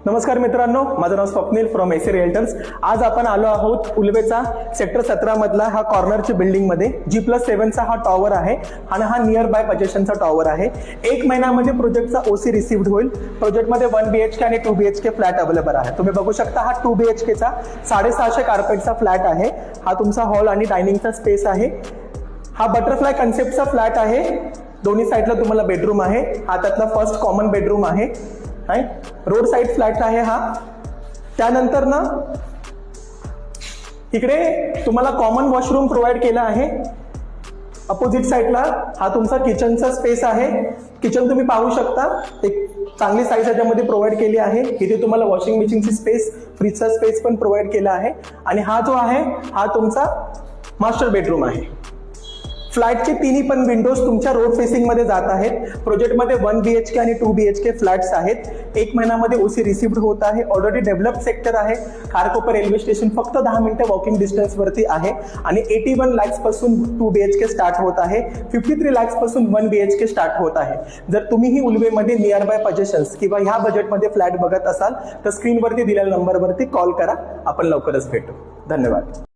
नमस्कार मित्रांनो, माझं नाव स्वप्नील फ्रॉम एसी रिअल्टर्स। आज आपण आलो आहोत उल्वेचा सेक्टर 17 मधला हा कॉर्नरची बिल्डिंग मध्ये G+7चा हा टॉवर आहे आणि हा नियर बाय पोझिशनचा टॉवर आहे। 1 महिन्यामध्ये प्रोजेक्टचा ओसी रिसीव्ड होईल। प्रोजेक्टमध्ये 1 BHK आणि 2 BHK फ्लॅट अवेलेबल आहे। तुम्ही बघू शकता हा 2 BHKचा 650 कार्पेटचा फ्लॅट आहे। हा तुमचा हॉल आणि डायनिंगचा स्पेस आहे। हा बटरफ्लाय कन्सेप्टचा फ्लॅट आहे। दोन्ही साइडला तुम्हाला बेडरूम आहे। हा त्यातला फर्स्ट कॉमन बेडरूम आहे। रोड साइड फ्लॅट आहे हा। त्यानंतर ना इकडे तुम्हाला कॉमन वॉशरूम प्रोव्हाइड केला आहे। अपोजिट साइडला हा तुमचा किचनचा स्पेस आहे। किचन तुम्ही पाहू शकता, एक चांगली साईज याच्यामध्ये प्रोव्हाइड केली आहे। इथे तुम्हाला वॉशिंग मशीनची स्पेस, फ्रीजचा स्पेस पण प्रोव्हाइड केला आहे। आणि हा जो आहे हा तुमचा मास्टर बेडरूम आहे। फ्लॅटचे तिन्ही पण विंडोज तुमच्या रोड फेसिंग मध्ये जात आहेत। प्रोजेक्टमध्ये 1 BHK आणि 2 BHK फ्लॅट्स आहेत। 1 महिन्यामध्ये ओसी रिसीव्ड होत आहे। ऑलरेडी डेव्हलप सेक्टर आहे। खारकोपर रेल्वे स्टेशन फक्त 10 मिनिटं वॉकिंग डिस्टन्स वरती आहे आणि 81 lakhs पासून 2 BHK स्टार्ट होत आहे। 53 lakhs पासून 1 BHK स्टार्ट होत आहे। जर तुम्हीही उल्वेमध्ये नियर बाय पोझिशन्स किंवा ह्या बजेटमध्ये फ्लॅट बघत असाल तर स्क्रीनवरती दिलेल्या नंबरवरती कॉल करा। आपण लवकरच भेटू। धन्यवाद।